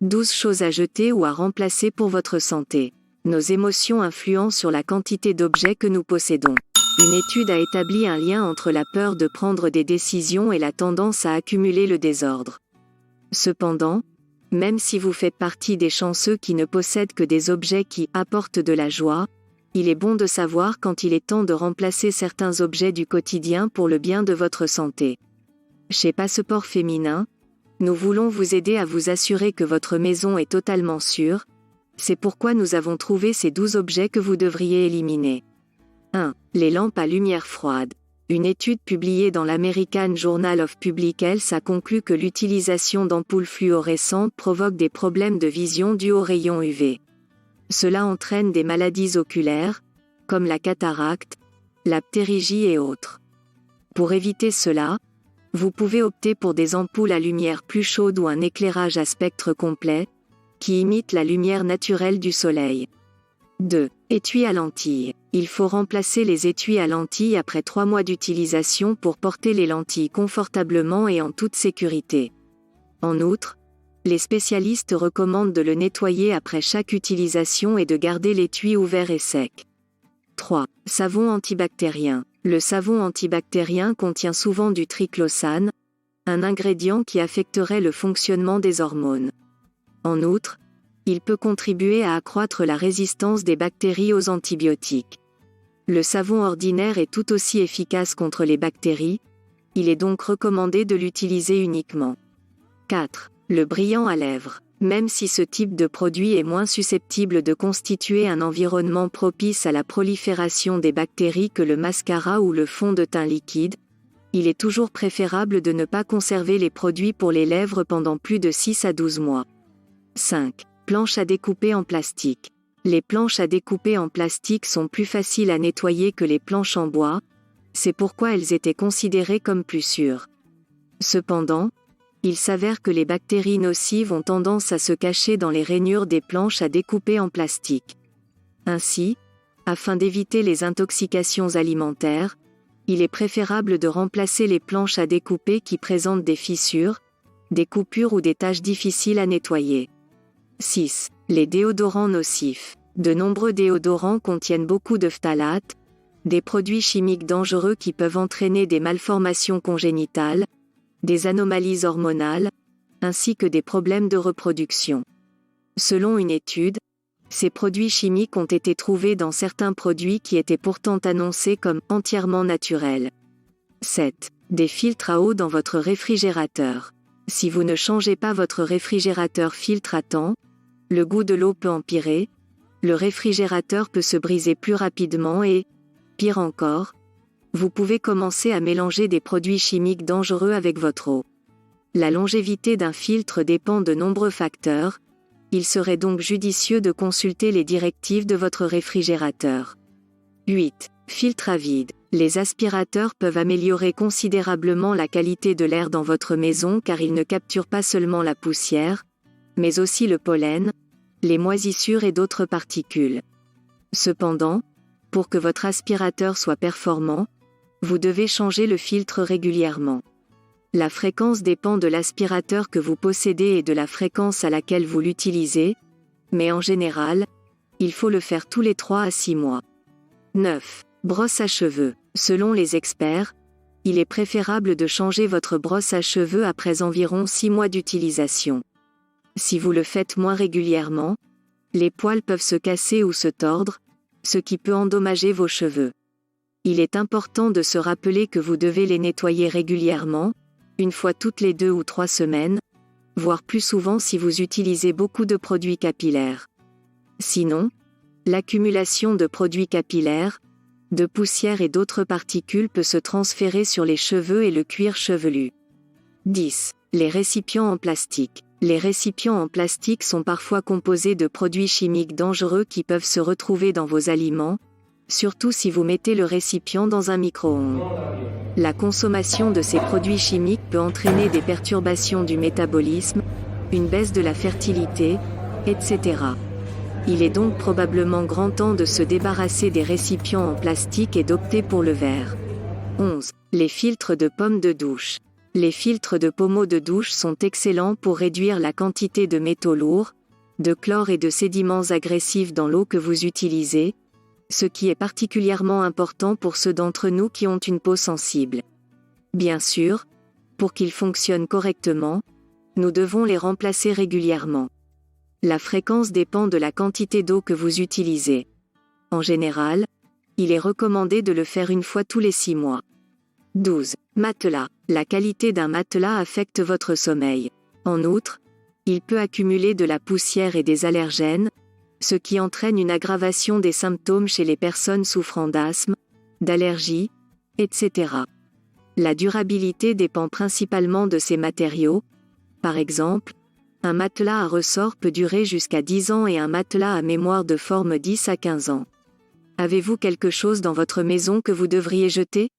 12 choses à jeter ou à remplacer pour votre santé. Nos émotions influencent sur la quantité d'objets que nous possédons. Une étude a établi un lien entre la peur de prendre des décisions et la tendance à accumuler le désordre. Cependant, même si vous faites partie des chanceux qui ne possèdent que des objets qui apportent de la joie, il est bon de savoir quand il est temps de remplacer certains objets du quotidien pour le bien de votre santé. Chez Passeport Féminin, nous voulons vous aider à vous assurer que votre maison est totalement sûre. C'est pourquoi nous avons trouvé ces 12 objets que vous devriez éliminer. 1. Les lampes à lumière froide. Une étude publiée dans l'American Journal of Public Health a conclu que l'utilisation d'ampoules fluorescentes provoque des problèmes de vision dus aux rayons UV. Cela entraîne des maladies oculaires, comme la cataracte, la ptérygie et autres. Pour éviter cela, vous pouvez opter pour des ampoules à lumière plus chaude ou un éclairage à spectre complet, qui imite la lumière naturelle du soleil. 2. Étui à lentilles. Il faut remplacer les étuis à lentilles après 3 mois d'utilisation pour porter les lentilles confortablement et en toute sécurité. En outre, les spécialistes recommandent de le nettoyer après chaque utilisation et de garder l'étui ouvert et sec. 3. Savon antibactérien. Le savon antibactérien contient souvent du triclosane, un ingrédient qui affecterait le fonctionnement des hormones. En outre, il peut contribuer à accroître la résistance des bactéries aux antibiotiques. Le savon ordinaire est tout aussi efficace contre les bactéries, il est donc recommandé de l'utiliser uniquement. 4. Le brillant à lèvres. Même si ce type de produit est moins susceptible de constituer un environnement propice à la prolifération des bactéries que le mascara ou le fond de teint liquide, il est toujours préférable de ne pas conserver les produits pour les lèvres pendant plus de 6 à 12 mois. 5. Planches à découper en plastique. Les planches à découper en plastique sont plus faciles à nettoyer que les planches en bois, c'est pourquoi elles étaient considérées comme plus sûres. Cependant, il s'avère que les bactéries nocives ont tendance à se cacher dans les rainures des planches à découper en plastique. Ainsi, afin d'éviter les intoxications alimentaires, il est préférable de remplacer les planches à découper qui présentent des fissures, des coupures ou des taches difficiles à nettoyer. 6. Les déodorants nocifs. De nombreux déodorants contiennent beaucoup de phtalates, des produits chimiques dangereux qui peuvent entraîner des malformations congénitales, des anomalies hormonales, ainsi que des problèmes de reproduction. Selon une étude, ces produits chimiques ont été trouvés dans certains produits qui étaient pourtant annoncés comme entièrement naturels. 7. Des filtres à eau dans votre réfrigérateur. Si vous ne changez pas votre réfrigérateur filtre à temps, le goût de l'eau peut empirer, le réfrigérateur peut se briser plus rapidement et, pire encore, vous pouvez commencer à mélanger des produits chimiques dangereux avec votre eau. La longévité d'un filtre dépend de nombreux facteurs, il serait donc judicieux de consulter les directives de votre réfrigérateur. 8. Filtre à vide. Les aspirateurs peuvent améliorer considérablement la qualité de l'air dans votre maison car ils ne capturent pas seulement la poussière, mais aussi le pollen, les moisissures et d'autres particules. Cependant, pour que votre aspirateur soit performant, vous devez changer le filtre régulièrement. La fréquence dépend de l'aspirateur que vous possédez et de la fréquence à laquelle vous l'utilisez, mais en général, il faut le faire tous les 3 à 6 mois. 9. Brosse à cheveux. Selon les experts, il est préférable de changer votre brosse à cheveux après environ 6 mois d'utilisation. Si vous le faites moins régulièrement, les poils peuvent se casser ou se tordre, ce qui peut endommager vos cheveux. Il est important de se rappeler que vous devez les nettoyer régulièrement, une fois toutes les 2 ou 3 semaines, voire plus souvent si vous utilisez beaucoup de produits capillaires. Sinon, l'accumulation de produits capillaires, de poussière et d'autres particules peut se transférer sur les cheveux et le cuir chevelu. 10. Les récipients en plastique. Les récipients en plastique sont parfois composés de produits chimiques dangereux qui peuvent se retrouver dans vos aliments, surtout si vous mettez le récipient dans un micro-ondes. La consommation de ces produits chimiques peut entraîner des perturbations du métabolisme, une baisse de la fertilité, etc. Il est donc probablement grand temps de se débarrasser des récipients en plastique et d'opter pour le verre. 11. Les filtres de pommes de douche. Les filtres de pommeau de douche sont excellents pour réduire la quantité de métaux lourds, de chlore et de sédiments agressifs dans l'eau que vous utilisez, ce qui est particulièrement important pour ceux d'entre nous qui ont une peau sensible. Bien sûr, pour qu'ils fonctionnent correctement, nous devons les remplacer régulièrement. La fréquence dépend de la quantité d'eau que vous utilisez. En général, il est recommandé de le faire une fois tous les 6 mois. 12. Matelas. La qualité d'un matelas affecte votre sommeil. En outre, il peut accumuler de la poussière et des allergènes, ce qui entraîne une aggravation des symptômes chez les personnes souffrant d'asthme, d'allergies, etc. La durabilité dépend principalement de ces matériaux. Par exemple, un matelas à ressort peut durer jusqu'à 10 ans et un matelas à mémoire de forme 10 à 15 ans. Avez-vous quelque chose dans votre maison que vous devriez jeter ?